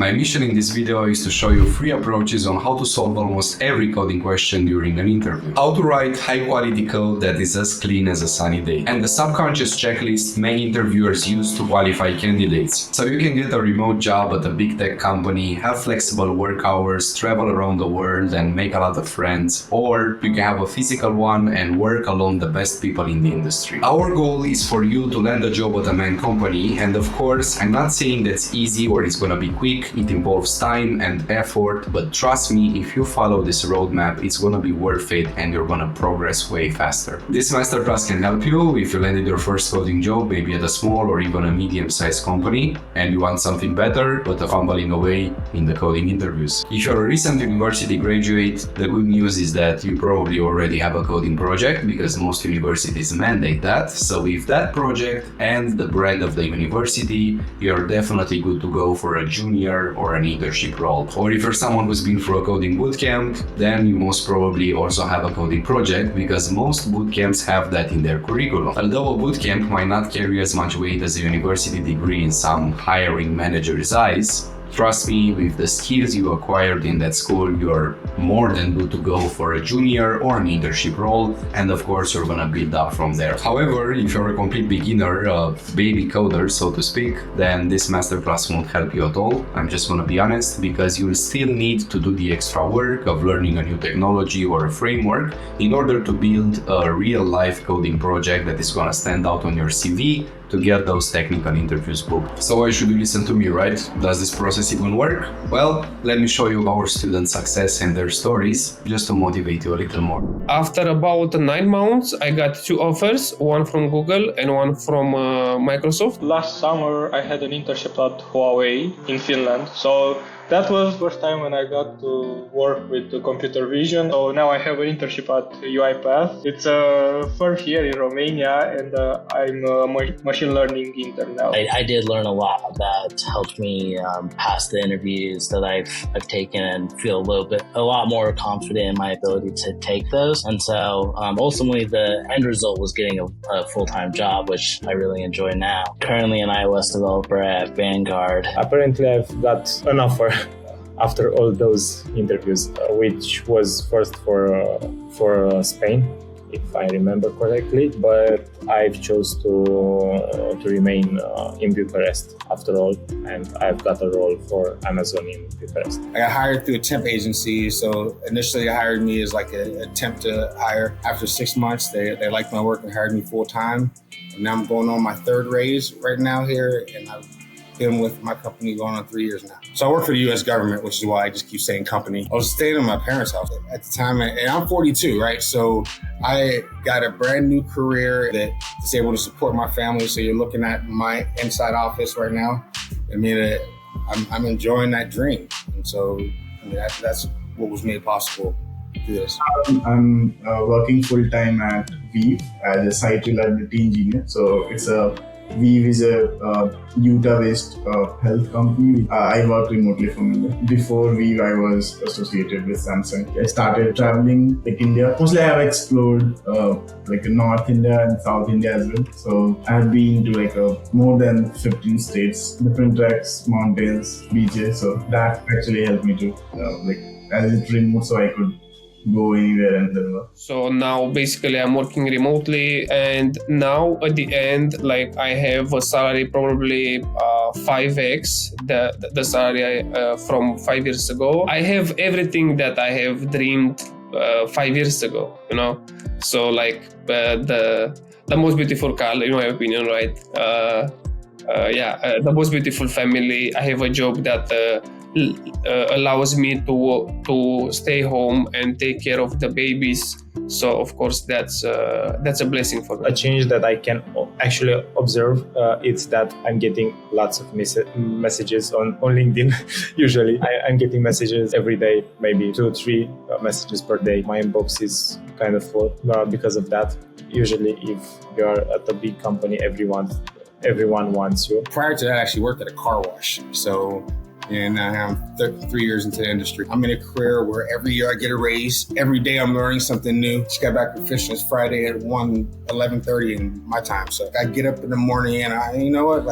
My mission in this video is to show you 3 approaches on how to solve almost every coding question during an interview. How to write high quality code that is as clean as a sunny day. And the subconscious checklist many interviewers use to qualify candidates. So you can get a remote job at a big tech company, have flexible work hours, travel around the world and make a lot of friends. Or you can have a physical one and work along the best people in the industry. Our goal is for you to land a job at a MAANG company. And of course, I'm not saying that's easy or it's gonna be quick. It involves time and effort, but trust me, if you follow this roadmap, it's gonna be worth it and you're gonna progress way faster. This masterclass can help you if you landed your first coding job, maybe at a small or even a medium-sized company, and you want something better, but a fumbling away in the coding interviews. If you're a recent university graduate, the good news is that you probably already have a coding project because most universities mandate that. So with that project and the brand of the university, you're definitely good to go for a junior or an internship role. Or if you're someone who's been through a coding bootcamp, then you most probably also have a coding project because most bootcamps have that in their curriculum. Although a bootcamp might not carry as much weight as a university degree in some hiring manager's eyes, trust me, with the skills you acquired in that school, you're more than good to go for a junior or an internship role, and of course you're gonna build up from there. However, if you're a complete beginner, a baby coder, so to speak, then this masterclass won't help you at all. I'm just gonna be honest, because you'll still need to do the extra work of learning a new technology or a framework in order to build a real-life coding project that is gonna stand out on your CV to get those technical interviews booked. So why should you listen to me, right? Does this process even work? Well, let me show you our student success and their stories just to motivate you a little more. After about 9 months, I got 2 offers, one from Google and one from Microsoft. Last summer, I had an internship at Huawei in Finland. So that was the first time when I got to work with the computer vision. So now I have an internship at UiPath. It's a firm here in Romania, and I'm a machine learning intern now. I did learn a lot that helped me pass the interviews that I've taken and feel a lot more confident in my ability to take those. And so ultimately the end result was getting a full-time job, which I really enjoy now. Currently an iOS developer at Vanguard. Apparently I've got an offer after all those interviews, which was first for Spain, if I remember correctly, but I've chose to remain in Bucharest after all, and I've got a role for Amazon in Bucharest. I got hired through a temp agency, so initially they hired me as like a temp to hire. After 6 months, they liked my work and hired me full time. And now I'm going on my 3rd raise right now here, and I've been with my company going on 3 years now. So I work for the U.S. government, which is why I just keep saying company. I was staying in my parents' house at the time, and I'm 42, right? So I got a brand new career that is able to support my family. So you're looking at my inside office right now. I mean, I'm enjoying that dream. And so I mean, that's what was made possible through this. I'm working full-time at Weave as a site reliability engineer. So Weave is a Utah-based health company. I work remotely from India. Before Weave, I was associated with Samsung. I started traveling like India. Mostly I have explored like North India and South India as well. So I've been to like more than 15 states, different treks, mountains, beaches. So that actually helped me to as it's remote, so I could go anywhere and then work. So now basically I'm working remotely, and now at the end, like I have a salary probably 5x the salary from 5 years ago. I have everything that I have dreamed 5 years ago, you know. So like the most beautiful car, in my opinion, right? The most beautiful family. I have a job that allows me to stay home and take care of the babies. So of course that's a blessing for me. A change that I can actually observe is that I'm getting lots of messages on LinkedIn. Usually I'm getting messages every day, maybe 2 or 3 messages per day. My inbox is kind of full because of that. Usually if you're at a big company, everyone wants you. Prior to that, I actually worked at a car wash. And I'm 3 years into the industry. I'm in a career where every year I get a raise. Every day I'm learning something new. Just got back from fishing. It's Friday at 11:30 in my time. So I get up in the morning and you know what?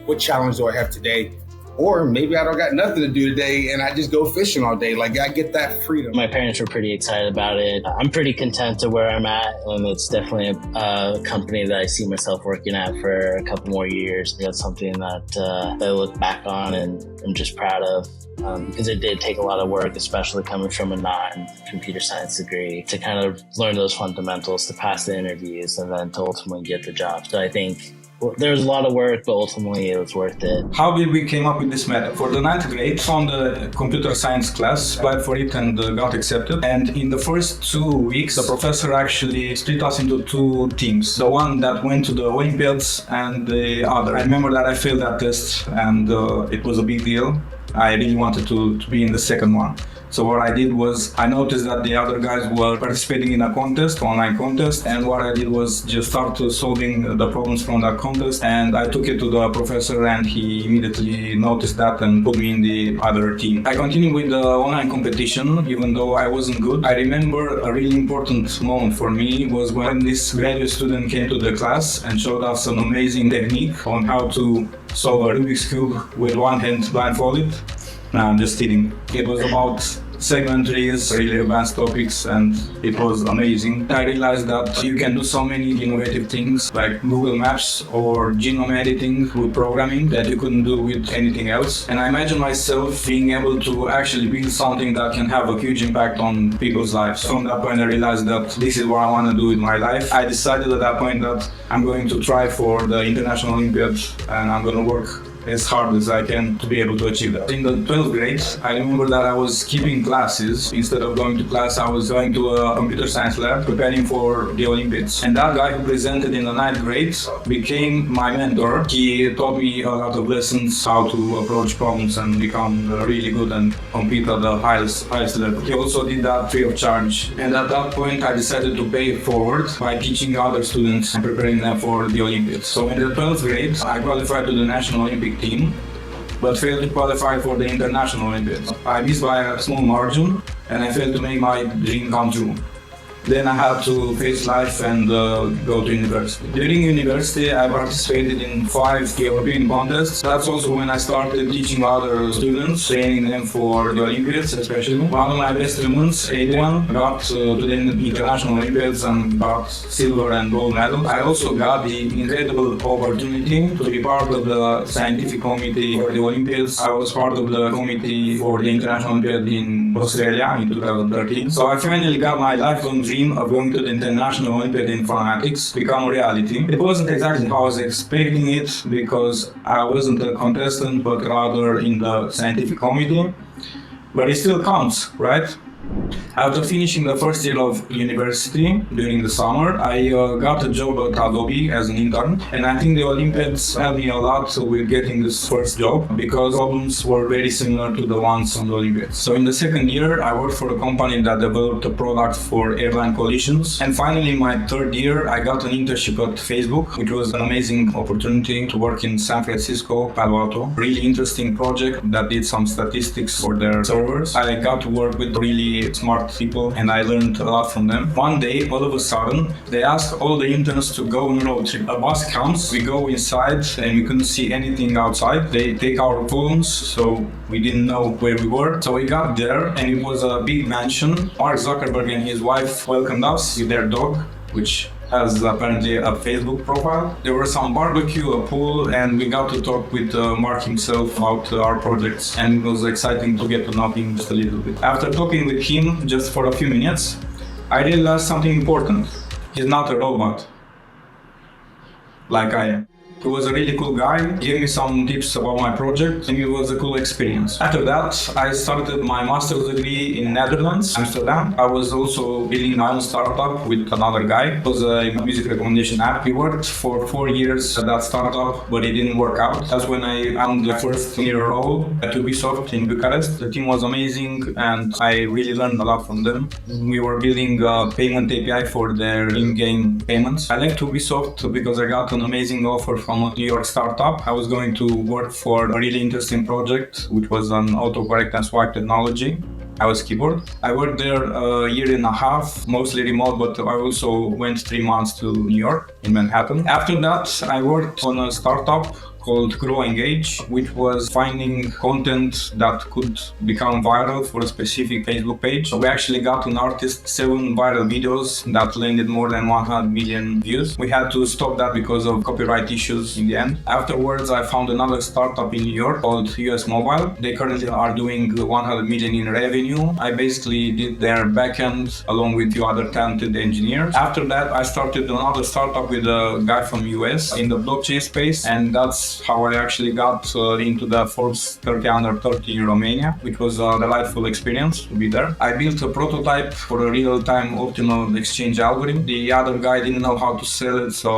What challenge do I have today? Or maybe I don't got nothing to do today and I just go fishing all day. Like, I get that freedom. My parents were pretty excited about it. I'm pretty content to where I'm at, and it's definitely a company that I see myself working at for a couple more years. That's something that I look back on and I'm just proud of. Because it did take a lot of work, especially coming from a non-computer science degree, to kind of learn those fundamentals, to pass the interviews, and then to ultimately get the job. So I think there was a lot of work, but ultimately it was worth it. How did we came up with this method? For the 9th grade, found a computer science class, applied for it and got accepted. And in the first 2 weeks, the professor actually split us into 2 teams. The one that went to the Olympiads and the other. I remember that I failed that test and it was a big deal. I really wanted to be in the second one. So what I did was, I noticed that the other guys were participating in a contest, online contest, and what I did was just start solving the problems from that contest, and I took it to the professor and he immediately noticed that and put me in the other team. I continued with the online competition, even though I wasn't good. I remember a really important moment for me was when this graduate student came to the class and showed us an amazing technique on how to solve a Rubik's Cube with one hand blindfolded. No, I'm just kidding. It was about segment trees, really advanced topics, and it was amazing. I realized that you can do so many innovative things like Google Maps or genome editing with programming that you couldn't do with anything else. And I imagine myself being able to actually build something that can have a huge impact on people's lives. From that point, I realized that this is what I want to do with my life. I decided at that point that I'm going to try for the International Olympiad and I'm going to work as hard as I can to be able to achieve that. In the 12th grade, I remember that I was skipping classes. Instead of going to class, I was going to a computer science lab preparing for the Olympics. And that guy who presented in the 9th grade became my mentor. He taught me a lot of lessons, how to approach problems and become really good and compete at the highest level. He also did that free of charge. And at that point, I decided to pay it forward by teaching other students and preparing them for the Olympics. So in the 12th grade, I qualified to the National Olympic team, but failed to qualify for the International Olympiad. I missed by a small margin and I failed to make my dream come true. Then I had to face life and go to university. During university, I participated in 5 European contests. That's also when I started teaching other students, training them for the Olympiads especially. One of my best students, 81, got to the International Olympiads and got silver and gold medals. I also got the incredible opportunity to be part of the scientific committee for the Olympiads. I was part of the committee for the International Olympiad in Australia in 2013. So I finally got my lifelong dream of going to the International Olympiad in Informatics become a reality. It wasn't exactly how I was expecting it because I wasn't a contestant but rather in the scientific committee. But it still counts, right? After finishing the first year of university during the summer, I got a job at Adobe as an intern, and I think the Olympiads helped me a lot with getting this first job because problems were very similar to the ones on the Olympiads. So in the second year, I worked for a company that developed a product for airline collisions, and finally in my 3rd year, I got an internship at Facebook, which was an amazing opportunity to work in San Francisco, Palo Alto. Really interesting project that did some statistics for their servers. I got to work with really smart people and I learned a lot from them. One day, all of a sudden, they asked all the interns to go on a road trip. A bus comes, we go inside and we couldn't see anything outside. They take our phones, so we didn't know where we were. So we got there and it was a big mansion. Mark Zuckerberg and his wife welcomed us with their dog, which has apparently a Facebook profile. There was some barbecue, a pool, and we got to talk with Mark himself about our projects, and it was exciting to get to know him just a little bit. After talking with him just for a few minutes, I realized something important. He's not a robot, like I am. He was a really cool guy, gave me some tips about my project, and it was a cool experience. After that, I started my master's degree in Netherlands, Amsterdam. I was also building my own startup with another guy. It was a music recommendation app. We worked for 4 years at that startup, but it didn't work out. That's when I found the first senior role at Ubisoft in Bucharest. The team was amazing, and I really learned a lot from them. We were building a payment API for their in-game payments. I left Ubisoft because I got an amazing offer from a New York startup. I was going to work for a really interesting project, which was an autocorrect and swipe technology. I was keyboard. I worked there a year and a half, mostly remote, but I also went 3 months to New York in Manhattan. After that, I worked on a startup called Grow Engage, which was finding content that could become viral for a specific Facebook page. So we actually got an artist 7 viral videos that landed more than 100 million views. We had to stop that because of copyright issues in the end. Afterwards, I found another startup in New York called US Mobile. They currently are doing 100 million in revenue. I basically did their backend along with 2 other talented engineers. After that, I started another startup with a guy from US in the blockchain space, and that's how I actually got into the Forbes 30 under 30 in Romania, which was a delightful experience to be there. I built a prototype for a real-time optimal exchange algorithm. The other guy didn't know how to sell it, so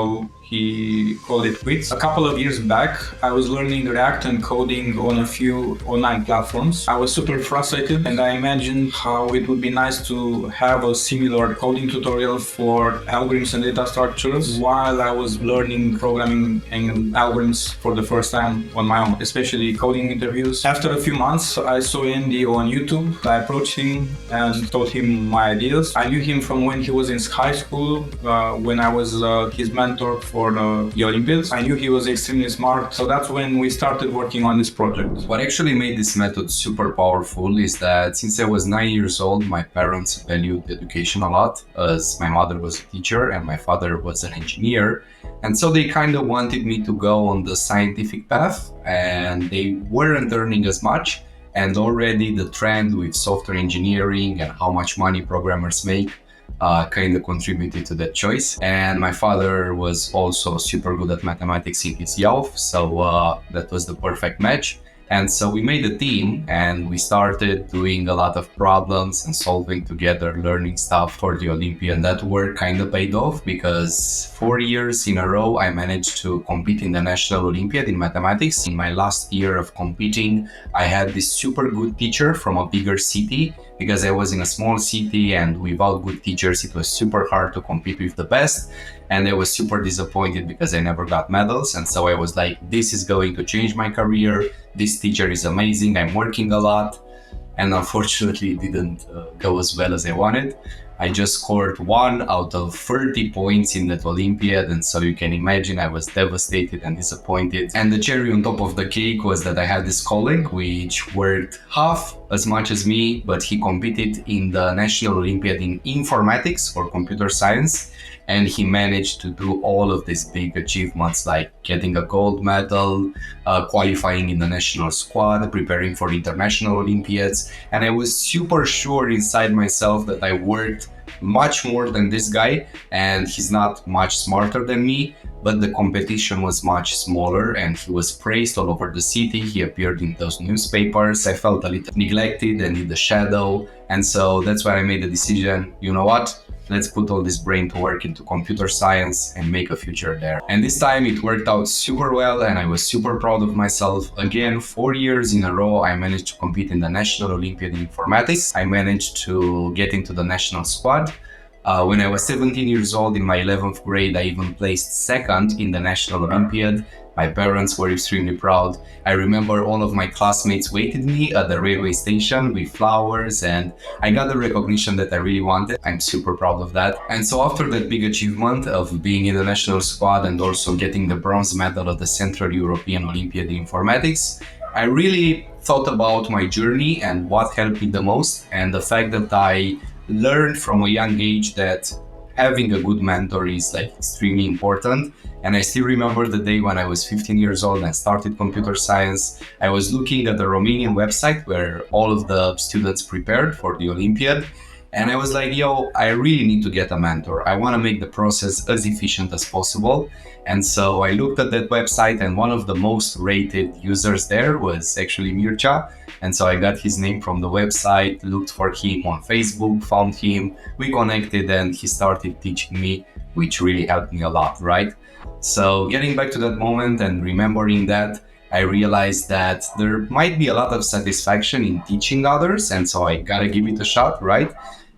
he called it quits. A couple of years back, I was learning React and coding on a few online platforms. I was super frustrated, and I imagined how it would be nice to have a similar coding tutorial for algorithms and data structures while I was learning programming and algorithms for the first time on my own, especially coding interviews. After a few months, I saw Andy on YouTube. I approached him and told him my ideas. I knew him from when he was in high school, when I was his mentor for the Olympiads. I knew he was extremely smart, so that's when we started working on this project. What actually made this method super powerful is that since I was 9 years old, my parents valued education a lot, as my mother was a teacher and my father was an engineer. And so they kind of wanted me to go on the scientific path, and they weren't earning as much. And already the trend with software engineering and how much money programmers make kind of contributed to that choice. And my father was also super good at mathematics in his youth, so that was the perfect match. And so we made a team and we started doing a lot of problems and solving together, learning stuff for the Olympia. And that work kind of paid off because 4 years in a row, I managed to compete in the National Olympiad in mathematics. In my last year of competing, I had this super good teacher from a bigger city because I was in a small city, and without good teachers, it was super hard to compete with the best. And I was super disappointed because I never got medals. And so I was like, this is going to change my career. This teacher is amazing. I'm working a lot. And unfortunately, it didn't go as well as I wanted. I just scored 1 out of 30 points in that Olympiad. And so you can imagine I was devastated and disappointed. And the cherry on top of the cake was that I had this colleague which worked half as much as me, but he competed in the National Olympiad in informatics or computer science. And he managed to do all of these big achievements like getting a gold medal, qualifying in the national squad, preparing for international Olympiads. And I was super sure inside myself that I worked much more than this guy, and he's not much smarter than me, but the competition was much smaller and he was praised all over the city. He appeared in those newspapers. I felt a little neglected and in the shadow. And so that's why I made the decision, you know what? Let's put all this brain to work into computer science and make a future there. And this time it worked out super well and I was super proud of myself. Again, 4 years in a row, I managed to compete in the National Olympiad in Informatics. I managed to get into the national squad. When I was 17 years old in my 11th grade, I even placed second in the National Olympiad. My parents were extremely proud. I remember all of my classmates waited me at the railway station with flowers, and I got the recognition that I really wanted. I'm super proud of that. And so after that big achievement of being in the national squad and also getting the bronze medal at the Central European Olympiad in Informatics, I really thought about my journey and what helped me the most, and the fact that I learned from a young age that having a good mentor is like extremely important. And I still remember the day when I was 15 years old and I started computer science. I was looking at the Romanian website where all of the students prepared for the Olympiad. And I was like, yo, I really need to get a mentor. I want to make the process as efficient as possible. And so I looked at that website, and one of the most rated users there was actually Mircea. And so I got his name from the website, looked for him on Facebook, found him, we connected, and he started teaching me, which really helped me a lot, right? So getting back to that moment and remembering that, I realized that there might be a lot of satisfaction in teaching others, and so I gotta give it a shot, right?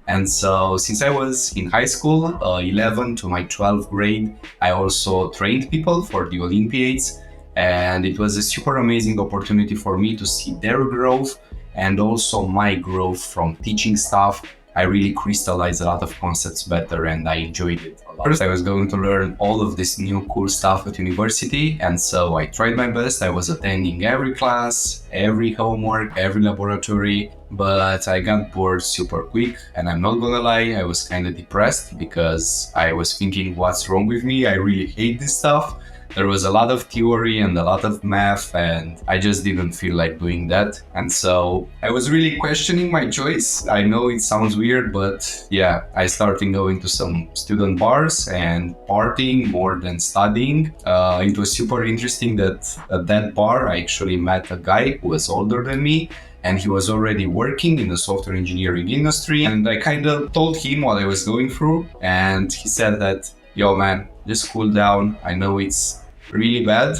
And so since I was in high school, 11 to my 12th grade, I also trained people for the Olympiads. And it was a super amazing opportunity for me to see their growth and also my growth from teaching stuff I really crystallized a lot of concepts better and I enjoyed it a lot. First, I was going to learn all of this new cool stuff at university, and so I tried my best. I was attending every class, every homework, every laboratory, but I got bored super quick, and I'm not gonna lie, I was kind of depressed because I was thinking, what's wrong with me? I really hate this stuff. There was a lot of theory and a lot of math, and I just didn't feel like doing that. And so I was really questioning my choice. I know it sounds weird, but yeah, I started going to some student bars and partying more than studying. It was super interesting that at that bar, I actually met a guy who was older than me, and he was already working in the software engineering industry. And I kind of told him what I was going through, and he said that, yo man, just cool down. I know it's really bad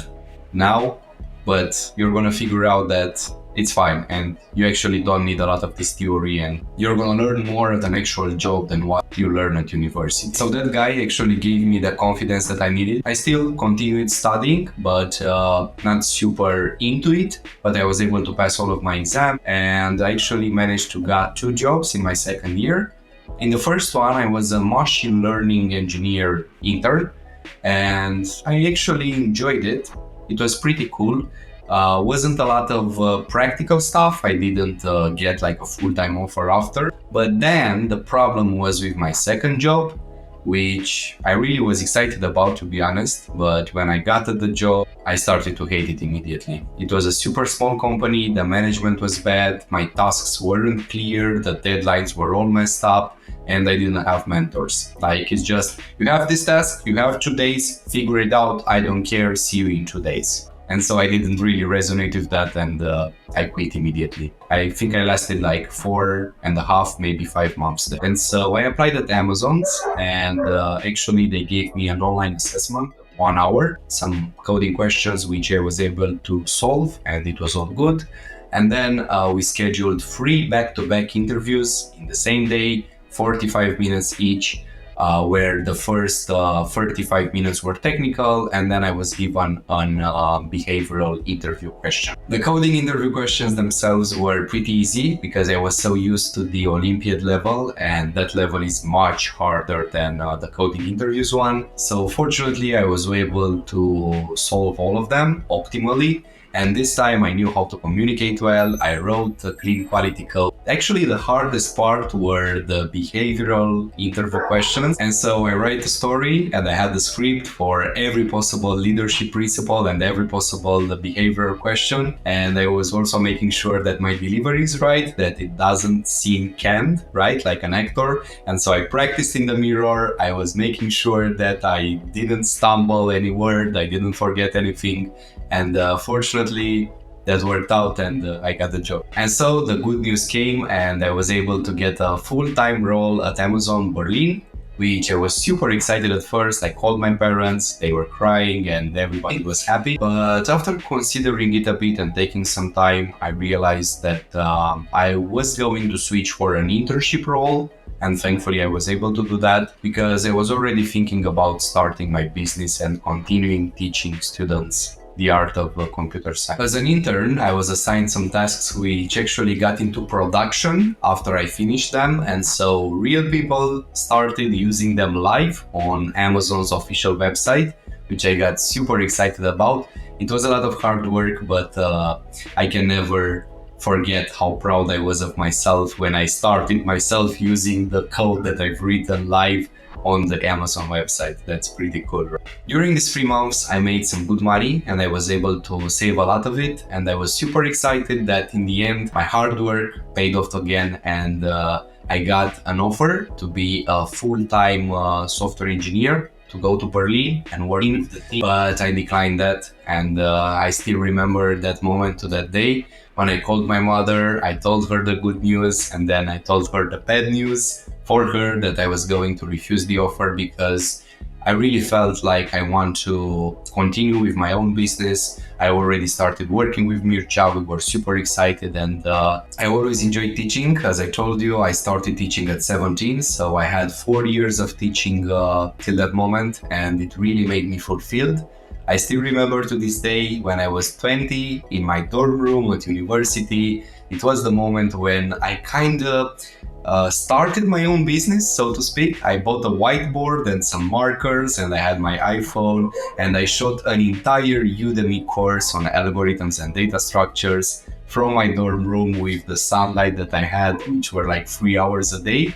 now, but you're gonna figure out that it's fine and you actually don't need a lot of this theory, and you're gonna learn more at an actual job than what you learn at university. So that guy actually gave me the confidence that I needed. I still continued studying, but not super into it, but I was able to pass all of my exams, and I actually managed to get 2 jobs in my second year. In the first one, I was a machine learning engineer intern, and I actually enjoyed it. It was pretty cool. Wasn't a lot of practical stuff. I didn't get like a full-time offer after. But then the problem was with my second job, which I really was excited about, to be honest. But when I got at the job, I started to hate it immediately. It was a super small company, the management was bad, my tasks weren't clear, the deadlines were all messed up, and I didn't have mentors. Like, it's just, you have this task, you have 2 days, figure it out, I don't care, see you in 2 days. And so I didn't really resonate with that, and I quit immediately. I think I lasted like 4.5, maybe 5 months there. And so I applied at Amazon's, and actually they gave me an online assessment, 1 hour, some coding questions which I was able to solve, and it was all good. And then we scheduled 3 back-to-back interviews in the same day, 45 minutes each, where the first 35 minutes were technical, and then I was given an behavioral interview question. The coding interview questions themselves were pretty easy because I was so used to the Olympiad level, and that level is much harder than the coding interviews one. So fortunately, I was able to solve all of them optimally. And this time I knew how to communicate well. I wrote a clean quality code. Actually, the hardest part were the behavioral interview questions. And so I write a story, and I had the script for every possible leadership principle and every possible behavioral question. And I was also making sure that my delivery is right, that it doesn't seem canned, right, like an actor. And so I practiced in the mirror. I was making sure that I didn't stumble any word, I didn't forget anything. And fortunately, that worked out, and I got the job. And so the good news came, and I was able to get a full-time role at Amazon Berlin, which I was super excited at first. I called my parents, they were crying, and everybody was happy. But after considering it a bit and taking some time, I realized that I was going to switch for an internship role. And thankfully I was able to do that because I was already thinking about starting my business and continuing teaching students the art of computer science. As an intern, I was assigned some tasks which actually got into production after I finished them, and so real people started using them live on Amazon's official website, which I got super excited about. It was a lot of hard work, but I can never forget how proud I was of myself when I started myself using the code that I've written live on the Amazon website. That's pretty cool, right? During these 3 months, I made some good money, and I was able to save a lot of it. And I was super excited that in the end, my hard work paid off again, and I got an offer to be a full-time software engineer to go to Berlin and work in the team. But I declined that, and I still remember that moment to that day. When I called my mother, I told her the good news, and then I told her the bad news for her, that I was going to refuse the offer because I really felt like I want to continue with my own business. I already started working with Mircea, we were super excited, and I always enjoyed teaching. As I told you, I started teaching at 17, so I had 4 years of teaching till that moment, and it really made me fulfilled. I still remember to this day when I was 20 in my dorm room at university. It was the moment when I kind of started my own business, so to speak. I bought a whiteboard and some markers, and I had my iPhone, and I shot an entire Udemy course on algorithms and data structures from my dorm room with the sunlight that I had, which were like 3 hours a day.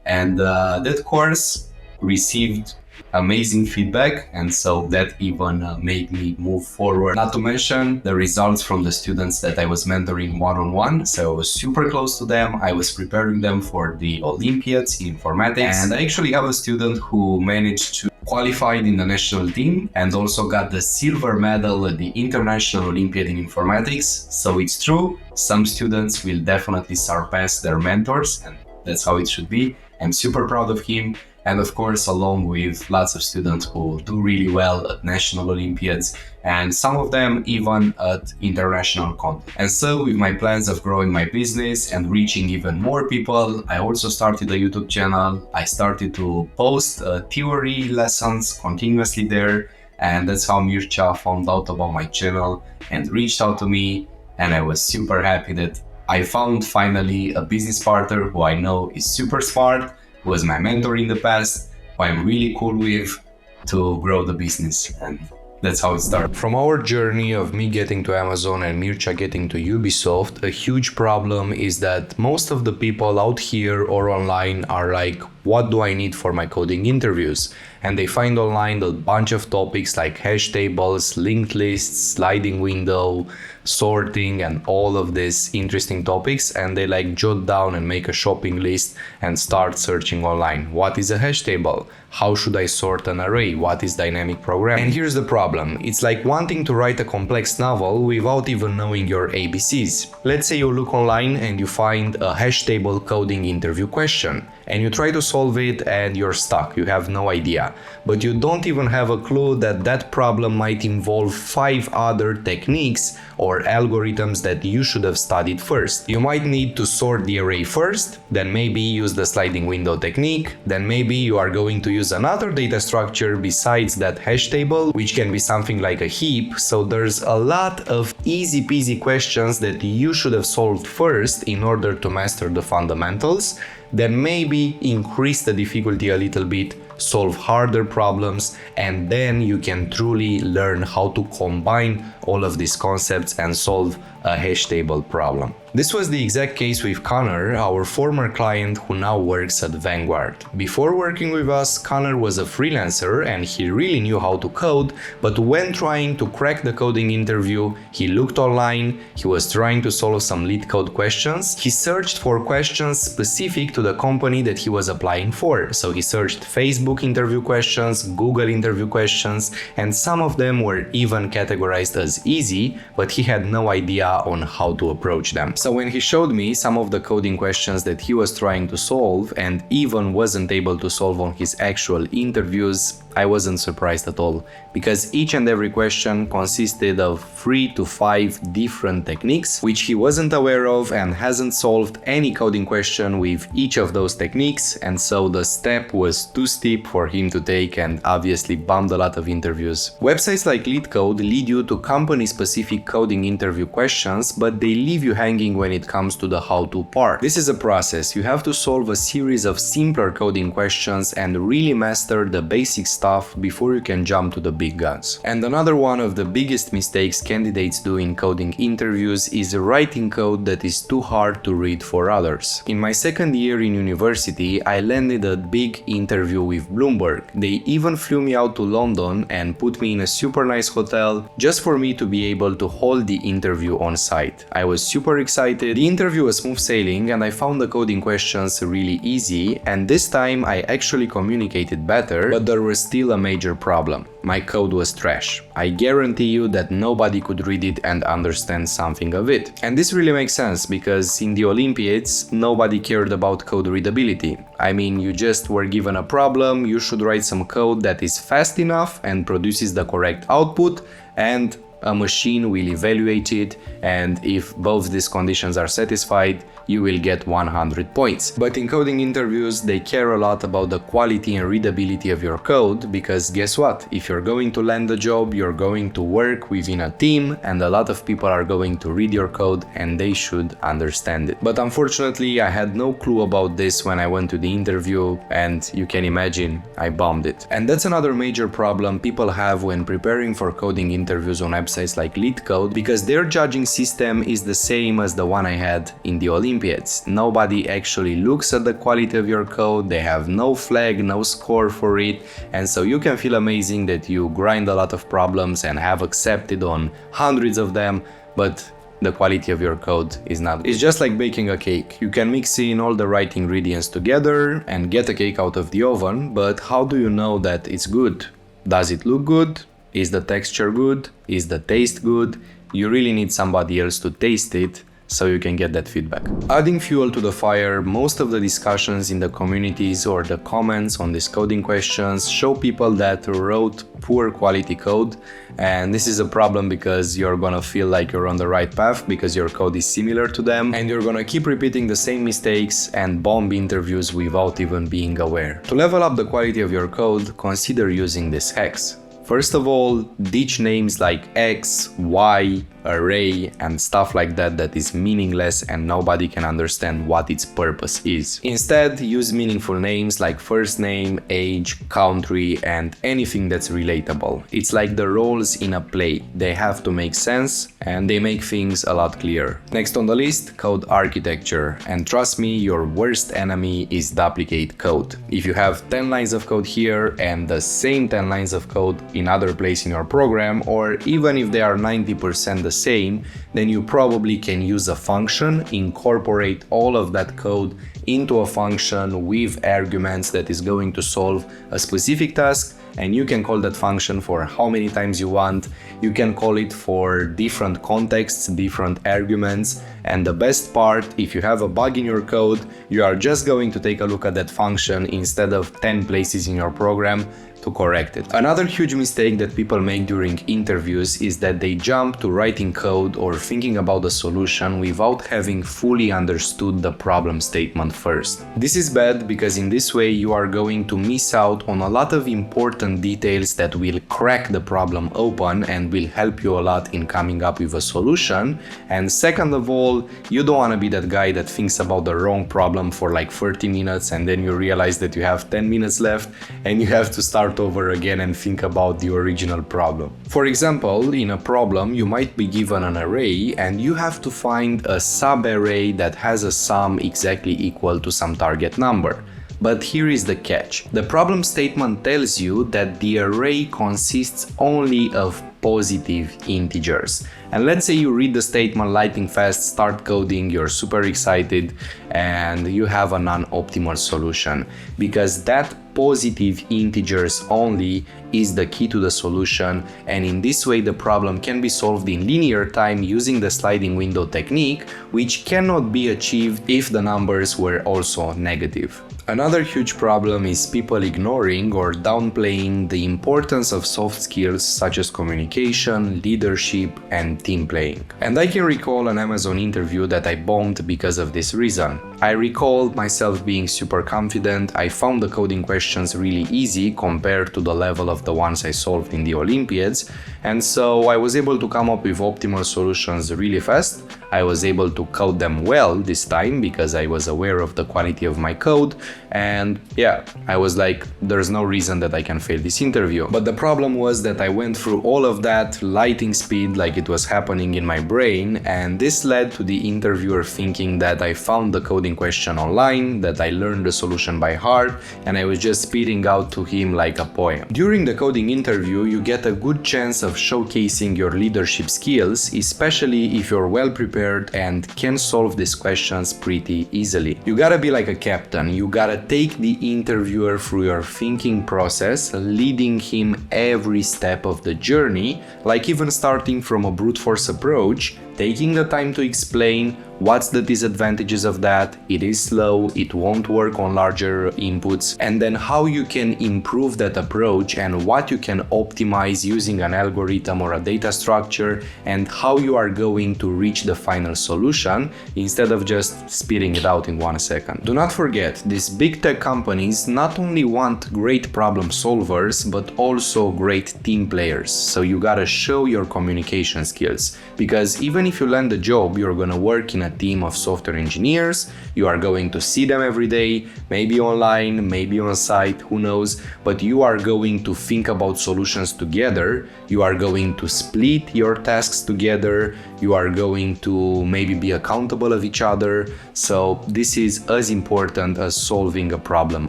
And that course received amazing feedback, and so that even made me move forward. Not to mention the results from the students that I was mentoring one-on-one, so I was super close to them. I was preparing them for the Olympiads in informatics, and I actually have a student who managed to qualify in the national team and also got the silver medal at the International Olympiad in Informatics. So it's true, some students will definitely surpass their mentors, and that's how it should be. I'm super proud of him. And of course, along with lots of students who do really well at national Olympiads, and some of them even at international contests. And so with my plans of growing my business and reaching even more people, I also started a YouTube channel. I started to post theory lessons continuously there. And that's how Mircea found out about my channel and reached out to me. And I was super happy that I found finally a business partner who I know is super smart, who was my mentor in the past, who I'm really cool with to grow the business. And that's how it started. From our journey of me getting to Amazon and Mircea getting to Ubisoft, a huge problem is that most of the people out here or online are like, what do I need for my coding interviews? And they find online a bunch of topics like hash tables, linked lists, sliding window, sorting, and all of these interesting topics, and they like jot down and make a shopping list and start searching online. What is a hash table? How should I sort an array? What is dynamic programming? And here's the problem. It's like wanting to write a complex novel without even knowing your ABCs. Let's say you look online and you find a hash table coding interview question, and you try to solve it and you're stuck. You have no idea. But you don't even have a clue that that problem might involve 5 other techniques or algorithms that you should have studied first. You might need to sort the array first, then maybe use the sliding window technique, then maybe you are going to use another data structure besides that hash table, which can be something like a heap. So there's a lot of easy peasy questions that you should have solved first in order to master the fundamentals, then maybe increase the difficulty a little bit, solve harder problems, and then you can truly learn how to combine all of these concepts and solve a hash table problem. This was the exact case with Connor, our former client who now works at Vanguard. Before working with us, Connor was a freelancer and he really knew how to code, but when trying to crack the coding interview, he looked online, he was trying to solve some lead code questions, he searched for questions specific to the company that he was applying for. So he searched Facebook interview questions, Google interview questions, and some of them were even categorized as easy, but he had no idea on how to approach them. So when he showed me some of the coding questions that he was trying to solve and even wasn't able to solve on his actual interviews, I wasn't surprised at all, because each and every question consisted of 3 to 5 different techniques, which he wasn't aware of and hasn't solved any coding question with each of those techniques, and so the step was too steep for him to take and obviously bummed a lot of interviews. Websites like LeetCode lead you to company-specific coding interview questions, but they leave you hanging when it comes to the how-to part. This is a process. You have to solve a series of simpler coding questions and really master the basic stuff before you can jump to the big guns. And another one of the biggest mistakes candidates do in coding interviews is writing code that is too hard to read for others. In my second year in university, I landed a big interview with Bloomberg. They even flew me out to London and put me in a super nice hotel just for me to be able to hold the interview on site. I was super excited. The interview was smooth sailing and I found the coding questions really easy, and this time I actually communicated better, but there was still a major problem. My code was trash. I guarantee you that nobody could read it and understand something of it. And this really makes sense because in the Olympiads, nobody cared about code readability. I mean, you just were given a problem, you should write some code that is fast enough and produces the correct output, and a machine will evaluate it, and if both these conditions are satisfied, you will get 100 points. But in coding interviews, they care a lot about the quality and readability of your code, because guess what? If you're going to land a job, you're going to work within a team, and a lot of people are going to read your code and they should understand it. But unfortunately, I had no clue about this when I went to the interview, and you can imagine I bombed it. And that's another major problem people have when preparing for coding interviews on websites like LeetCode, because their judging system is the same as the one I had in the Olympiads. Nobody actually looks at the quality of your code, they have no flag, no score for it, and so you can feel amazing that you grind a lot of problems and have accepted on hundreds of them, but the quality of your code is not. It's just like baking a cake. You can mix in all the right ingredients together and get a cake out of the oven, but how do you know that it's good? Does it look good? Is the texture good? Is the taste good? You really need somebody else to taste it so you can get that feedback. Adding fuel to the fire, most of the discussions in the communities or the comments on these coding questions show people that wrote poor quality code, and this is a problem because you're gonna feel like you're on the right path because your code is similar to them, and you're gonna keep repeating the same mistakes and bomb interviews without even being aware. To level up the quality of your code, consider using these hacks. First of all, ditch names like X, Y, array, and stuff like that is meaningless and nobody can understand what its purpose is. Instead, use meaningful names like first name, age, country, and anything that's relatable. It's like the roles in a play. They have to make sense and they make things a lot clearer. Next on the list, code architecture. And trust me, your worst enemy is duplicate code. If you have 10 lines of code here and the same 10 lines of code in other place in your program, or even if they are 90% the same, then you probably can use a function, incorporate all of that code into a function with arguments that is going to solve a specific task, and you can call that function for how many times you want. You can call it for different contexts, different arguments, and the best part, if you have a bug in your code, you are just going to take a look at that function instead of 10 places in your program to correct it. Another huge mistake that people make during interviews is that they jump to writing code or thinking about a solution without having fully understood the problem statement first. This is bad because in this way you are going to miss out on a lot of important details that will crack the problem open and will help you a lot in coming up with a solution. And second of all, you don't want to be that guy that thinks about the wrong problem for like 30 minutes and then you realize that you have 10 minutes left and you have to start over again and think about the original problem. For example, in a problem you might be given an array and you have to find a sub-array that has a sum exactly equal to some target number. But here is the catch. The problem statement tells you that the array consists only of positive integers. And let's say you read the statement lightning fast, start coding, you're super excited, and you have a non-optimal solution, because that positive integers only is the key to the solution, and in this way the problem can be solved in linear time using the sliding window technique, which cannot be achieved if the numbers were also negative. Another huge problem is people ignoring or downplaying the importance of soft skills such as communication, leadership, and team playing. And I can recall an Amazon interview that I bombed because of this reason. I recall myself being super confident, I found the coding questions really easy compared to the level of the ones I solved in the Olympiads, and so I was able to come up with optimal solutions really fast. I was able to code them well this time because I was aware of the quality of my code, and yeah, I was like, there's no reason that I can fail this interview. But the problem was that I went through all of that lightning speed like it was happening in my brain, and this led to the interviewer thinking that I found the coding question online, that I learned the solution by heart, and I was just spitting out to him like a poem. During the coding interview, you get a good chance of showcasing your leadership skills, especially if you're well prepared and can solve these questions pretty easily. You gotta be like a captain, you gotta take the interviewer through your thinking process, leading him every step of the journey, like even starting from a brute force approach, taking the time to explain What's the disadvantages of that? It is slow, it won't work on larger inputs, and then how you can improve that approach and what you can optimize using an algorithm or a data structure, and how you are going to reach the final solution instead of just spitting it out in 1 second. Do not forget, these big tech companies not only want great problem solvers, but also great team players. So you gotta show your communication skills, because even if you land a job, you're gonna work in a team of software engineers, you are going to see them every day, maybe online, maybe on site, who knows, but you are going to think about solutions together, you are going to split your tasks together, you are going to maybe be accountable of each other. So this is as important as solving a problem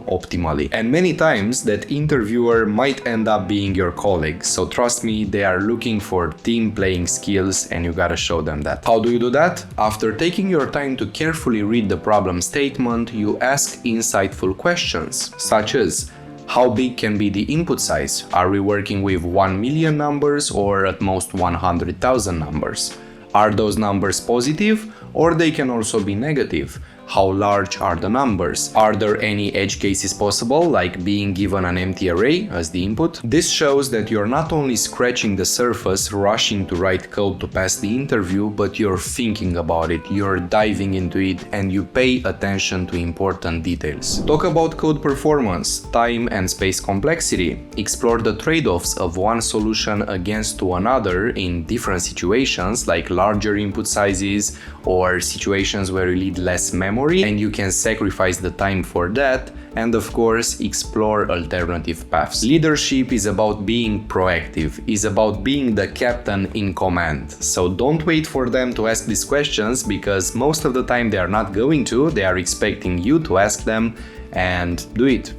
optimally. And many times that interviewer might end up being your colleague. So trust me, they are looking for team playing skills and you gotta show them that. How do you do that? After taking your time to carefully read the problem statement, you ask insightful questions, such as, how big can be the input size? Are we working with 1 million numbers or at most 100,000 numbers? Are those numbers positive or they can also be negative? How large are the numbers? Are there any edge cases possible, like being given an empty array as the input? This shows that you're not only scratching the surface, rushing to write code to pass the interview, but you're thinking about it, you're diving into it, and you pay attention to important details. Talk about code performance, time and space complexity. Explore the trade-offs of one solution against to another in different situations, like larger input sizes or situations where you need less memory and you can sacrifice the time for that, and of course explore alternative paths. Leadership is about being proactive, is about being the captain in command. So don't wait for them to ask these questions, because most of the time they are not going to, they are expecting you to ask them, and do it.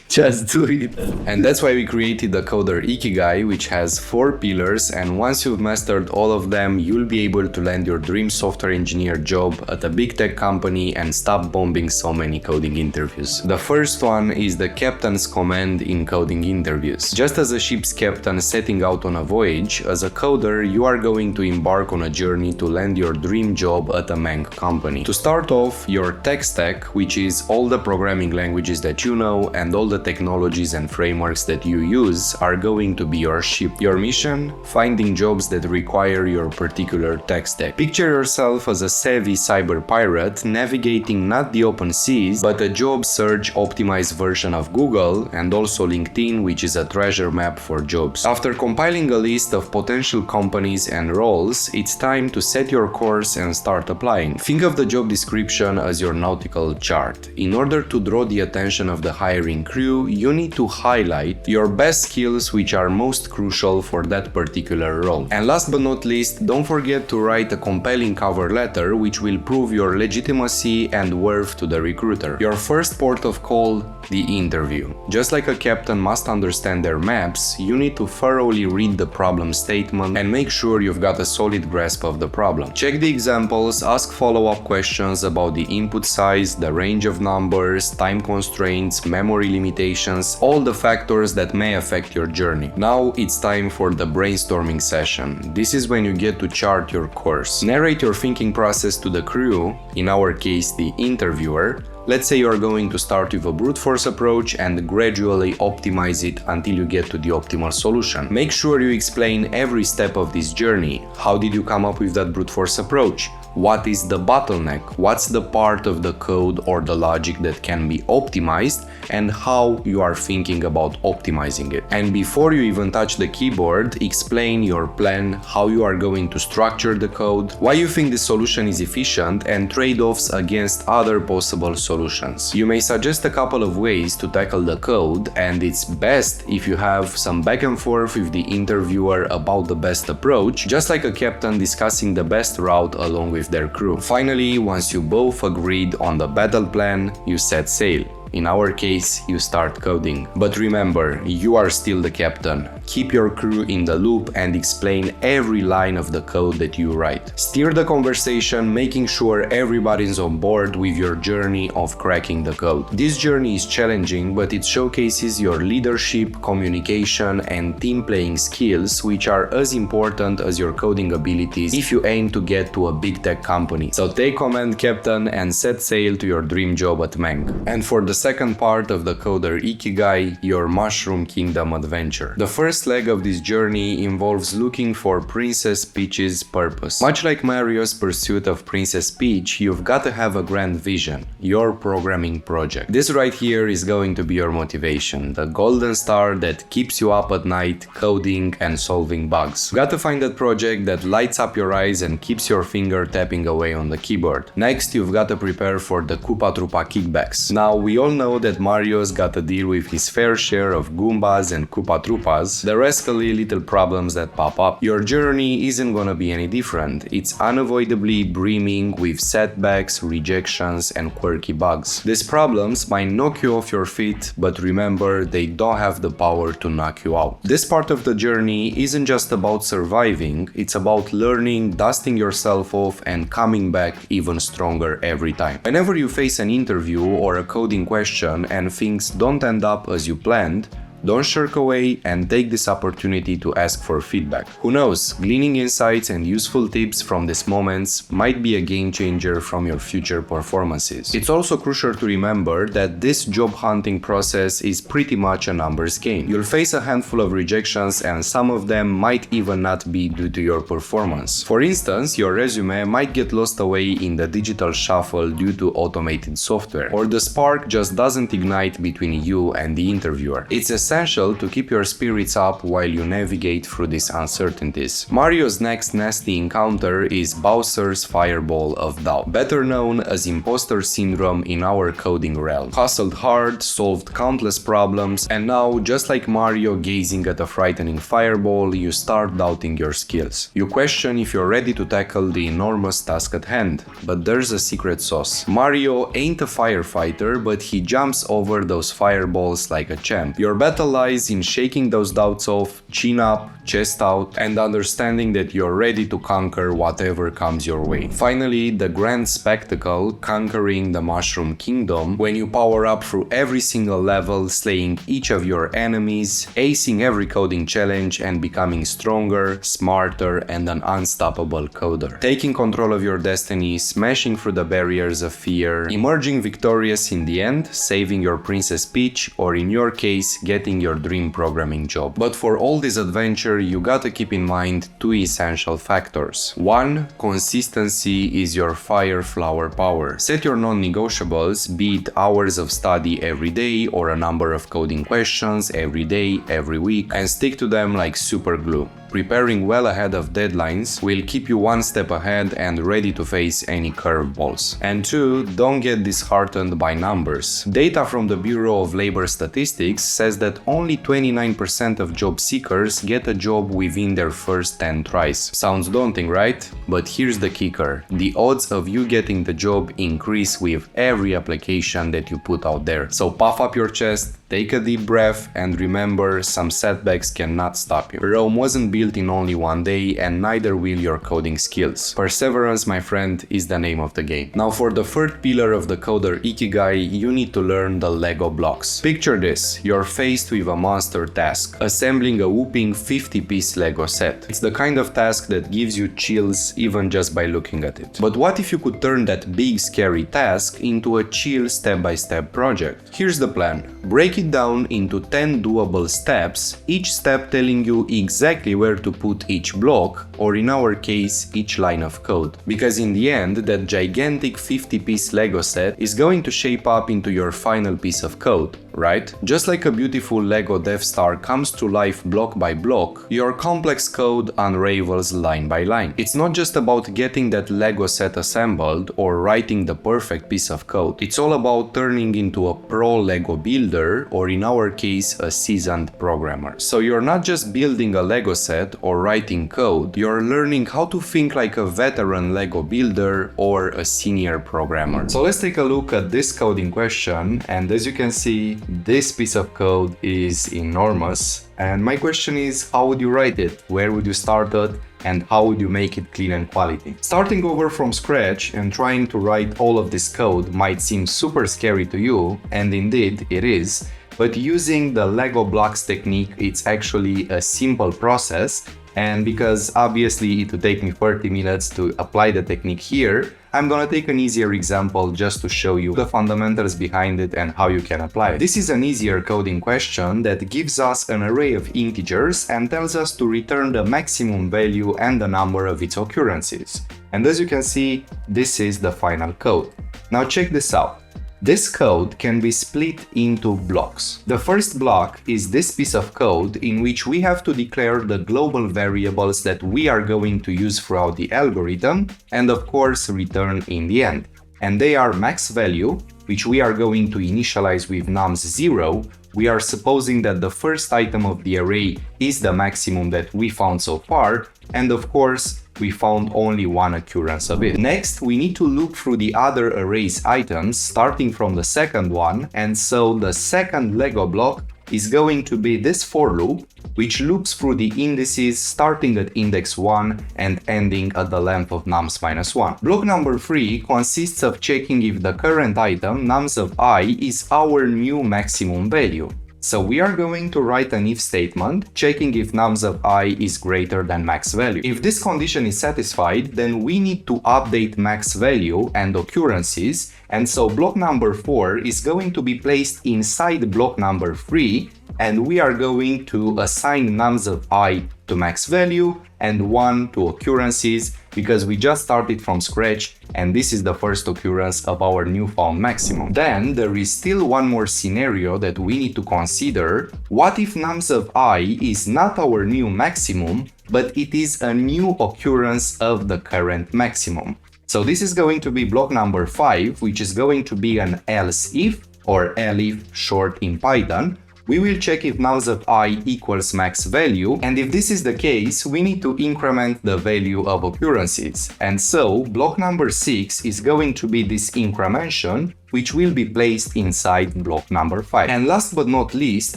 Just do it. And that's why we created the Coder Ikigai, which has 4 pillars, and once you've mastered all of them, you'll be able to land your dream software engineer job at a big tech company and stop bombing so many coding interviews. The first one is the captain's command in coding interviews. Just as a ship's captain setting out on a voyage, as a coder, you are going to embark on a journey to land your dream job at a MAANG company. To start off, your tech stack, which is all the programming languages that you know and all the technologies and frameworks that you use, are going to be your ship. Your mission? Finding jobs that require your particular tech stack. Picture yourself as a savvy cyber pirate navigating not the open seas, but a job search optimized version of Google and also LinkedIn, which is a treasure map for jobs. After compiling a list of potential companies and roles, it's time to set your course and start applying. Think of the job description as your nautical chart. In order to draw the attention of the hiring crew, you need to highlight your best skills which are most crucial for that particular role. And last but not least, don't forget to write a compelling cover letter which will prove your legitimacy and worth to the recruiter. Your first port of call, the interview. Just like a captain must understand their maps, you need to thoroughly read the problem statement and make sure you've got a solid grasp of the problem. Check the examples, ask follow-up questions about the input size, the range of numbers, time constraints, memory limitations, all the factors that may affect your journey. Now it's time for the brainstorming session. This is when you get to chart your course. Narrate your thinking process to the crew, in our case the interviewer. Let's say you're going to start with a brute force approach and gradually optimize it until you get to the optimal solution. Make sure you explain every step of this journey. How did you come up with that brute force approach? What is the bottleneck? What's the part of the code or the logic that can be optimized, and how you are thinking about optimizing it? And before you even touch the keyboard, explain your plan, how you are going to structure the code, why you think the solution is efficient, and trade-offs against other possible solutions. You may suggest a couple of ways to tackle the code, and it's best if you have some back and forth with the interviewer about the best approach, just like a captain discussing the best route along with their crew. Finally, once you both agreed on the battle plan, you set sail. In our case, you start coding. But remember, you are still the captain. Keep your crew in the loop and explain every line of the code that you write. Steer the conversation, making sure everybody's on board with your journey of cracking the code. This journey is challenging, but it showcases your leadership, communication, and team playing skills, which are as important as your coding abilities if you aim to get to a big tech company. So take command, Captain, and set sail to your dream job at MAANG. And for the second part of the Coder Ikigai, your Mushroom Kingdom adventure. The first leg of this journey involves looking for Princess Peach's purpose. Much like Mario's pursuit of Princess Peach, you've got to have a grand vision, your programming project. This right here is going to be your motivation, the golden star that keeps you up at night coding and solving bugs. Got to find that project that lights up your eyes and keeps your finger tapping away on the keyboard. Next, you've got to prepare for the Koopa Troopa kickbacks. Now, we all know that Mario's got to deal with his fair share of Goombas and Koopa Troopas, the rascally little problems that pop up. Your journey isn't gonna be any different. It's unavoidably brimming with setbacks, rejections, and quirky bugs. These problems might knock you off your feet, but remember, they don't have the power to knock you out. This part of the journey isn't just about surviving, it's about learning, dusting yourself off, and coming back even stronger every time. Whenever you face an interview or a coding question and things don't end up as you planned, don't shirk away and take this opportunity to ask for feedback. Who knows, gleaning insights and useful tips from these moments might be a game changer from your future performances. It's also crucial to remember that this job hunting process is pretty much a numbers game. You'll face a handful of rejections and some of them might even not be due to your performance. For instance, your resume might get lost away in the digital shuffle due to automated software, or the spark just doesn't ignite between you and the interviewer. It's essential to keep your spirits up while you navigate through these uncertainties. Mario's next nasty encounter is Bowser's Fireball of Doubt, better known as imposter syndrome in our coding realm. Hustled hard, solved countless problems, and now, just like Mario gazing at a frightening fireball, you start doubting your skills. You question if you're ready to tackle the enormous task at hand, but there's a secret sauce. Mario ain't a firefighter, but he jumps over those fireballs like a champ. Your battle lies in shaking those doubts off, chin up, chest out, and understanding that you're ready to conquer whatever comes your way. Finally, the grand spectacle, conquering the Mushroom Kingdom, when you power up through every single level, slaying each of your enemies, acing every coding challenge, and becoming stronger, smarter, and an unstoppable coder. Taking control of your destiny, smashing through the barriers of fear, emerging victorious in the end, saving your Princess Peach, or in your case, getting your dream programming job. But for all this adventure, you gotta keep in mind two essential factors. One, consistency is your fire flower power. Set your non-negotiables, be it hours of study every day or a number of coding questions every day, every week, and stick to them like super glue. Preparing well ahead of deadlines will keep you one step ahead and ready to face any curveballs. And two, don't get disheartened by numbers. Data from the Bureau of Labor Statistics says that only 29% of job seekers get a job within their first 10 tries. Sounds daunting, right? But here's the kicker. The odds of you getting the job increase with every application that you put out there. So puff up your chest, take a deep breath, and remember, some setbacks cannot stop you. Rome wasn't built in only one day, and neither will your coding skills. Perseverance, my friend, is the name of the game. Now for the third pillar of the Coder Ikigai, you need to learn the Lego blocks. Picture this, you're faced with a monster task, assembling a whopping 50-piece Lego set. It's the kind of task that gives you chills even just by looking at it. But what if you could turn that big scary task into a chill step-by-step project? Here's the plan. Break it down into 10 doable steps, each step telling you exactly where to put each block, or in our case, each line of code. Because in the end, that gigantic 50-piece Lego set is going to shape up into your final piece of code. right? Just like a beautiful Lego Death Star comes to life block by block, your complex code unravels line by line. It's not just about getting that Lego set assembled or writing the perfect piece of code. It's all about turning into a pro Lego builder, or in our case, a seasoned programmer. So you're not just building a Lego set or writing code, you're learning how to think like a veteran Lego builder or a senior programmer. So let's take a look at this code in question, and as you can see, this piece of code is enormous. And my question is, how would you write it? Where would you start it? And how would you make it clean and quality? Starting over from scratch and trying to write all of this code might seem super scary to you, and indeed it is, but using the Lego blocks technique, it's actually a simple process. And because obviously it would take me 30 minutes to apply the technique here, I'm gonna take an easier example just to show you the fundamentals behind it and how you can apply it. This is an easier coding question that gives us an array of integers and tells us to return the maximum value and the number of its occurrences. And as you can see, this is the final code. Now check this out. This code can be split into blocks. The first block is this piece of code in which we have to declare the global variables that we are going to use throughout the algorithm and of course return in the end. And they are max value, which we are going to initialize with nums 0. We are supposing that the first item of the array is the maximum that we found so far, and of course we found only one occurrence of it. Next, we need to look through the other array's items, starting from the second one, and so the second Lego block is going to be this for loop, which loops through the indices starting at index 1 and ending at the length of nums -1. Block number 3 consists of checking if the current item, nums of I, is our new maximum value. So we are going to write an if statement, checking if nums of I is greater than max value. If this condition is satisfied, then we need to update max value and occurrences, and so block number 4 is going to be placed inside block number 3, and we are going to assign nums of I to max value and 1 to occurrences, because we just started from scratch and this is the first occurrence of our newfound maximum. Then there is still one more scenario that we need to consider. What if nums of I is not our new maximum, but it is a new occurrence of the current maximum? So this is going to be block number 5, which is going to be an else if, or elif short in Python. We will check if nums of I equals max value, and if this is the case, we need to increment the value of occurrences. And so block number 6 is going to be this incrementation, which will be placed inside block number 5. And last but not least,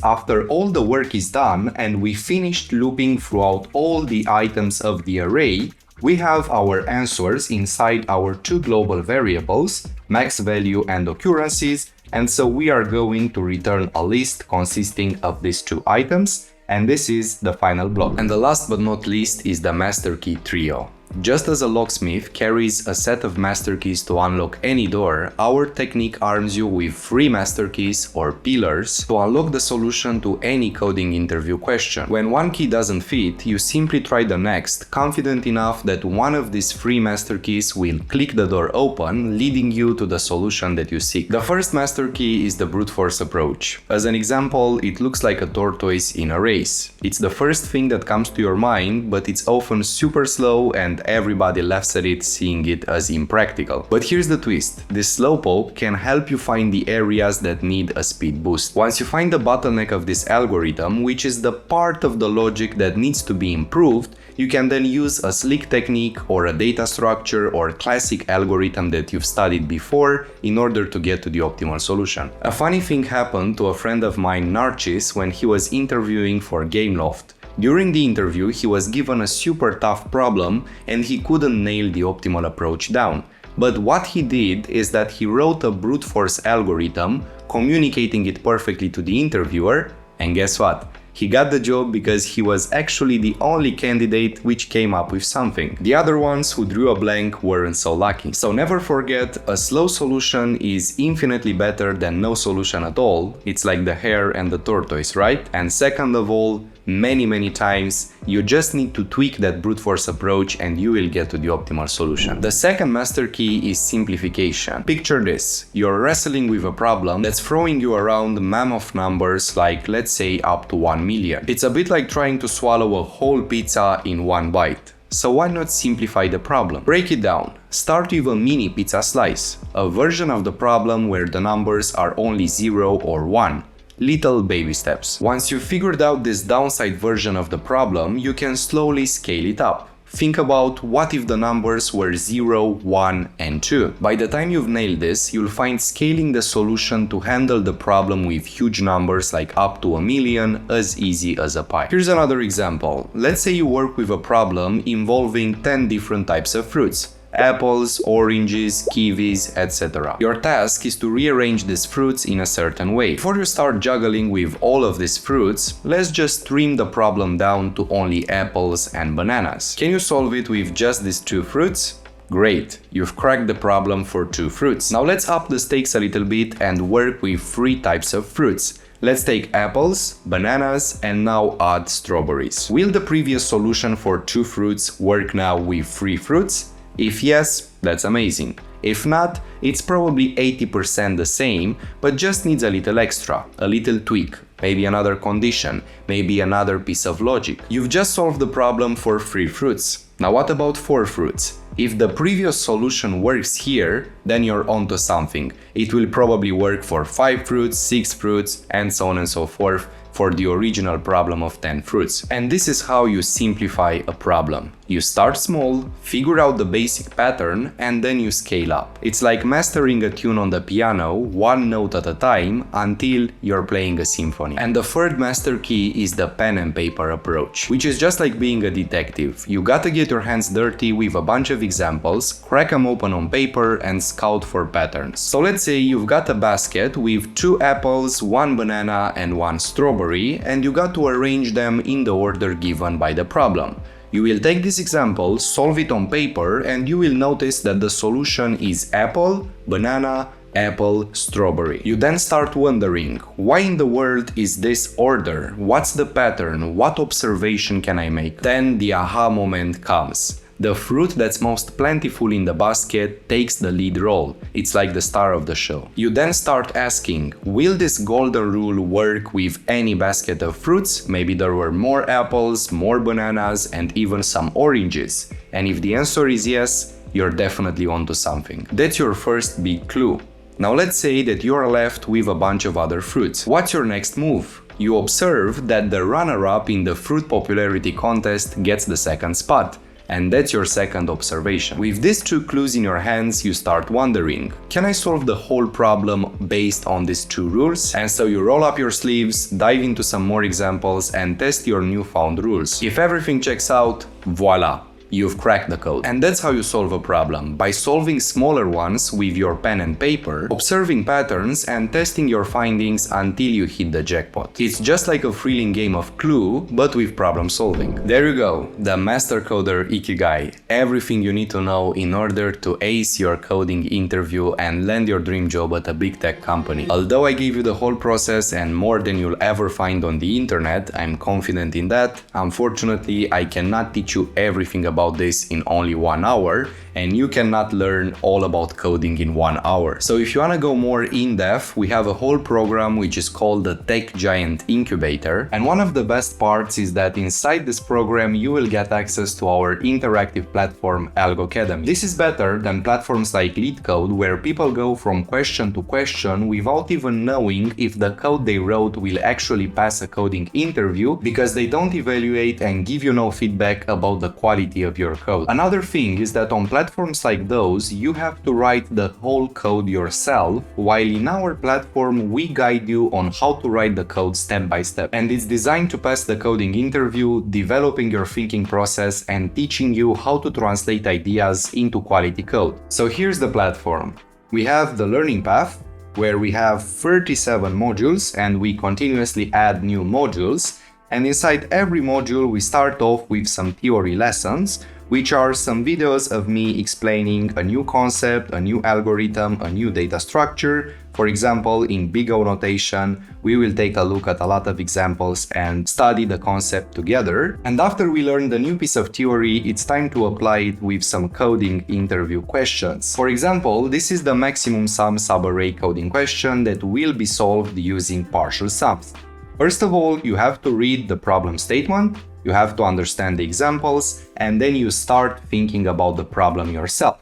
after all the work is done and we finished looping throughout all the items of the array, we have our answers inside our two global variables, max value and occurrences, and so we are going to return a list consisting of these two items, and this is the final block. And the last but not least is the master key trio. Just as a locksmith carries a set of master keys to unlock any door, our technique arms you with 3 master keys or pillars to unlock the solution to any coding interview question. When one key doesn't fit, you simply try the next, confident enough that one of these 3 master keys will click the door open, leading you to the solution that you seek. The first master key is the brute force approach. As an example, it looks like a tortoise in a race. It's the first thing that comes to your mind, but it's often super slow and everybody laughs at it, seeing it as impractical. But here's the twist. This slowpoke can help you find the areas that need a speed boost. Once you find the bottleneck of this algorithm, which is the part of the logic that needs to be improved, you can then use a slick technique or a data structure or classic algorithm that you've studied before in order to get to the optimal solution. A funny thing happened to a friend of mine, Narcis, when he was interviewing for Gameloft. During the interview, he was given a super tough problem and he couldn't nail the optimal approach down. But what he did is that he wrote a brute force algorithm, communicating it perfectly to the interviewer, and guess what? He got the job because he was actually the only candidate which came up with something. The other ones who drew a blank weren't so lucky. So never forget, a slow solution is infinitely better than no solution at all. It's like the hare and the tortoise, right? And second of all, many times. You just need to tweak that brute force approach and you will get to the optimal solution. The second master key is simplification. Picture this: you're wrestling with a problem that's throwing you around mammoth numbers, like let's say up to 1 million. It's a bit like trying to swallow a whole pizza in one bite. So why not simplify the problem? Break it down. Start with a mini pizza slice, a version of the problem where the numbers are only 0 or 1. Little baby steps. Once you've figured out this downside version of the problem, you can slowly scale it up. Think about what if the numbers were 0, 1, and 2. By the time you've nailed this, you'll find scaling the solution to handle the problem with huge numbers like up to 1 million as easy as a pie. Here's another example. Let's say you work with a problem involving 10 different types of fruits. Apples, oranges, kiwis, etc. Your task is to rearrange these fruits in a certain way. Before you start juggling with all of these fruits, let's just trim the problem down to only apples and bananas. Can you solve it with just these 2 fruits? Great, you've cracked the problem for 2 fruits. Now let's up the stakes a little bit and work with 3 types of fruits. Let's take apples, bananas, and now add strawberries. Will the previous solution for 2 fruits work now with 3 fruits? If yes, that's amazing. If not, it's probably 80% the same, but just needs a little extra, a little tweak, maybe another condition, maybe another piece of logic. You've just solved the problem for 3 fruits. Now what about 4 fruits? If the previous solution works here, then you're onto something. It will probably work for 5 fruits, 6 fruits, and so on and so forth for the original problem of 10 fruits. And this is how you simplify a problem. You start small, figure out the basic pattern, and then you scale up. It's like mastering a tune on the piano, 1 note at a time, until you're playing a symphony. And the third master key is the pen and paper approach, which is just like being a detective. You gotta get your hands dirty with a bunch of examples, crack them open on paper, and scout for patterns. So let's say you've got a basket with 2 apples, 1 banana, and 1 strawberry, and you got to arrange them in the order given by the problem. You will take this example, solve it on paper, and you will notice that the solution is apple, banana, apple, strawberry. You then start wondering, why in the world is this order? What's the pattern? What observation can I make? Then the aha moment comes. The fruit that's most plentiful in the basket takes the lead role. It's like the star of the show. You then start asking, will this golden rule work with any basket of fruits? Maybe there were more apples, more bananas, and even some oranges. And if the answer is yes, you're definitely onto something. That's your first big clue. Now let's say that you're left with a bunch of other fruits. What's your next move? You observe that the runner-up in the fruit popularity contest gets the second spot. And that's your second observation. With these 2 clues in your hands, you start wondering, can I solve the whole problem based on these 2 rules? And so you roll up your sleeves, dive into some more examples, and test your newfound rules. If everything checks out, voila! You've cracked the code. And that's how you solve a problem, by solving smaller ones with your pen and paper, observing patterns, and testing your findings until you hit the jackpot. It's just like a thrilling game of Clue, but with problem solving. There you go, the Master Coder Ikigai. Everything you need to know in order to ace your coding interview and land your dream job at a big tech company. Although I gave you the whole process and more than you'll ever find on the internet, I'm confident in that. Unfortunately, I cannot teach you everything about this in only 1 hour, and you cannot learn all about coding in 1 hour. So if you want to go more in depth, we have a whole program which is called the Tech Giant Incubator, and one of the best parts is that inside this program you will get access to our interactive platform Algo Academy. This is better than platforms like LeetCode, where people go from question to question without even knowing if the code they wrote will actually pass a coding interview, because they don't evaluate and give you no feedback about the quality of your code. Another thing is that on platforms like those, you have to write the whole code yourself, while in our platform we guide you on how to write the code step by step. And it's designed to pass the coding interview, developing your thinking process and teaching you how to translate ideas into quality code. So here's the platform. We have the learning path, where we have 37 modules and we continuously add new modules. And inside every module we start off with some theory lessons, which are some videos of me explaining a new concept, a new algorithm, a new data structure. For example, in big O notation, we will take a look at a lot of examples and study the concept together. And after we learn the new piece of theory, it's time to apply it with some coding interview questions. For example, this is the maximum sum subarray coding question that will be solved using partial sums. First of all, you have to read the problem statement, you have to understand the examples, and then you start thinking about the problem yourself.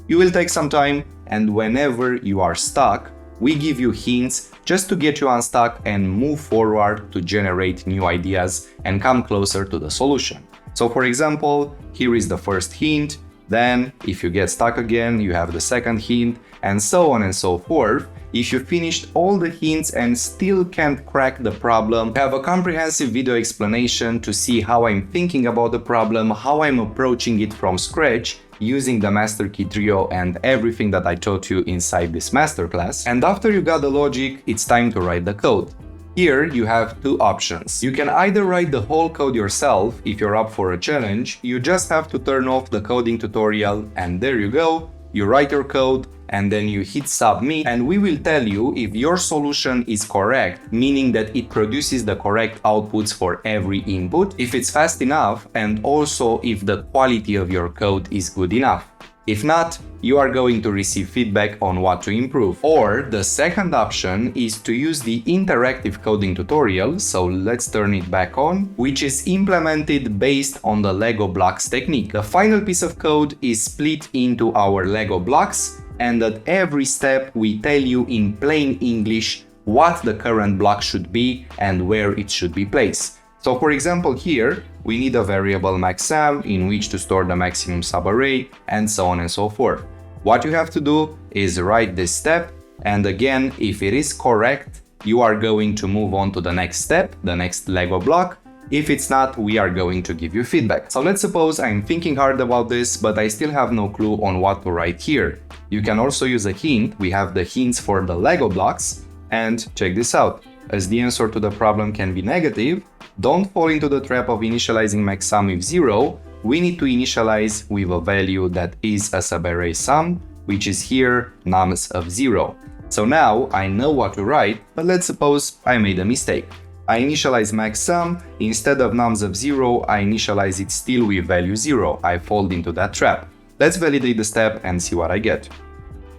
You will take some time, and whenever you are stuck, we give you hints just to get you unstuck and move forward to generate new ideas and come closer to the solution. So for example, here is the first hint, then if you get stuck again, you have the second hint, and so on and so forth. If you finished all the hints and still can't crack the problem, I have a comprehensive video explanation to see how I'm thinking about the problem, how I'm approaching it from scratch, using the master key trio and everything that I taught you inside this masterclass. And after you got the logic, it's time to write the code. Here you have two options. You can either write the whole code yourself if you're up for a challenge. You just have to turn off the coding tutorial and there you go. You write your code and then you hit submit, and we will tell you if your solution is correct, meaning that it produces the correct outputs for every input, if it's fast enough, and also if the quality of your code is good enough. If not, you are going to receive feedback on what to improve. Or the second option is to use the interactive coding tutorial, so let's turn it back on, which is implemented based on the Lego blocks technique. The final piece of code is split into our Lego blocks, and at every step we tell you in plain English what the current block should be and where it should be placed. So for example here, we need a variable maxsum in which to store the maximum subarray and so on and so forth. What you have to do is write this step, and again, if it is correct, you are going to move on to the next step, the next Lego block. If it's not, we are going to give you feedback. So let's suppose I'm thinking hard about this, but I still have no clue on what to write here. You can also use a hint. We have the hints for the Lego blocks, and check this out. As the answer to the problem can be negative, don't fall into the trap of initializing maxsum with 0. We need to initialize with a value that is a subarray sum, which is here nums of 0. So now I know what to write, but let's suppose I made a mistake. I initialize maxsum, instead of nums of 0, I initialize it still with value 0. I fall into that trap. Let's validate the step and see what I get.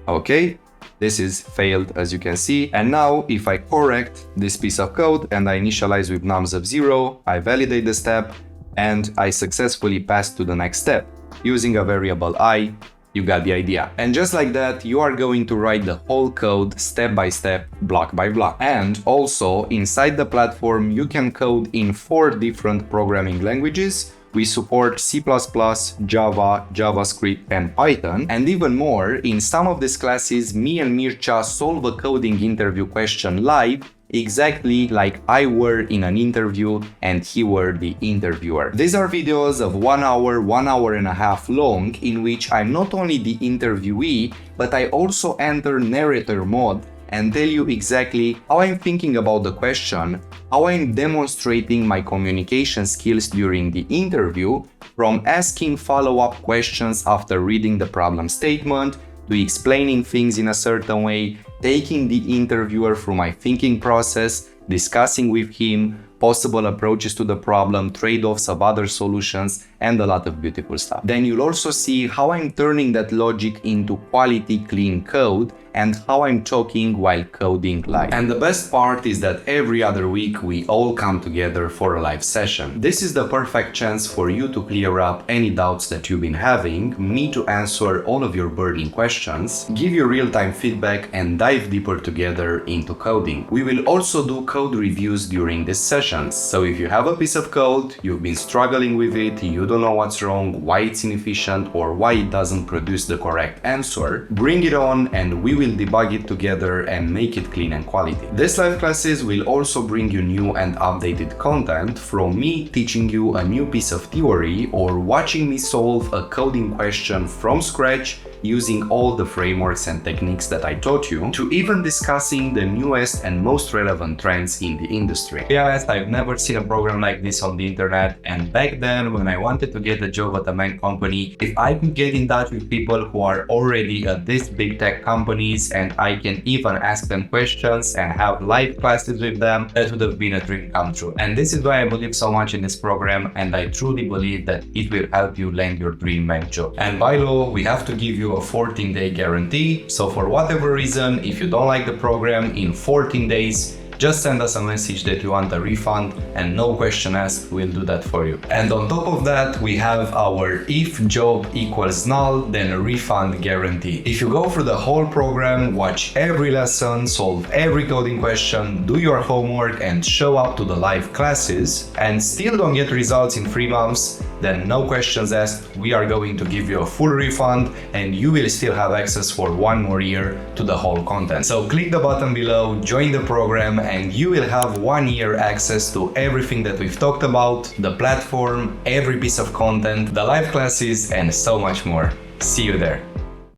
Okay, this is failed as you can see. And now if I correct this piece of code and I initialize with nums of 0, I validate the step and I successfully pass to the next step. Using a variable I, you got the idea. And just like that, you are going to write the whole code step by step, block by block. And also inside the platform, you can code in 4 different programming languages. We support C++, Java, JavaScript, and Python. And even more, in some of these classes, me and Mircea solve a coding interview question live, exactly like I were in an interview and he were the interviewer. These are videos of 1 hour, 1 hour and a half long, in which I'm not only the interviewee, but I also enter narrator mode and tell you exactly how I'm thinking about the question, how I'm demonstrating my communication skills during the interview, from asking follow-up questions after reading the problem statement, to explaining things in a certain way, taking the interviewer through my thinking process, discussing with him possible approaches to the problem, trade-offs of other solutions, and a lot of beautiful stuff. Then you'll also see how I'm turning that logic into quality, clean code, and how I'm talking while coding live. And the best part is that every other week we all come together for a live session. This is the perfect chance for you to clear up any doubts that you've been having, me to answer all of your burning questions, give you real-time feedback, and dive deeper together into coding. We will also do code reviews during these sessions. So if you have a piece of code, you've been struggling with it, you don't know what's wrong, why it's inefficient, or why it doesn't produce the correct answer, bring it on and we will debug it together and make it clean and quality. These live classes will also bring you new and updated content from me teaching you a new piece of theory or watching me solve a coding question from scratch using all the frameworks and techniques that I taught you, to even discussing the newest and most relevant trends in the industry. Yeah, I've never seen a program like this on the internet, and back then when I wanted to get a job at a MAANG company, if I could get in touch with people who are already at these big tech companies and I can even ask them questions and have live classes with them, that would have been a dream come true. And this is why I believe so much in this program, and I truly believe that it will help you land your dream MAANG job. And by law, we have to give you a 14-day guarantee. So for whatever reason, if you don't like the program, in 14 days, just send us a message that you want a refund, and no question asked, we'll do that for you. And on top of that, we have our if job equals null, then a refund guarantee. If you go through the whole program, watch every lesson, solve every coding question, do your homework, and show up to the live classes, and still don't get results in 3 months, then no questions asked, we are going to give you a full refund, and you will still have access for 1 more year to the whole content. So click the button below, join the program, and you will have 1 year access to everything that we've talked about, the platform, every piece of content, the live classes, and so much more. See you there.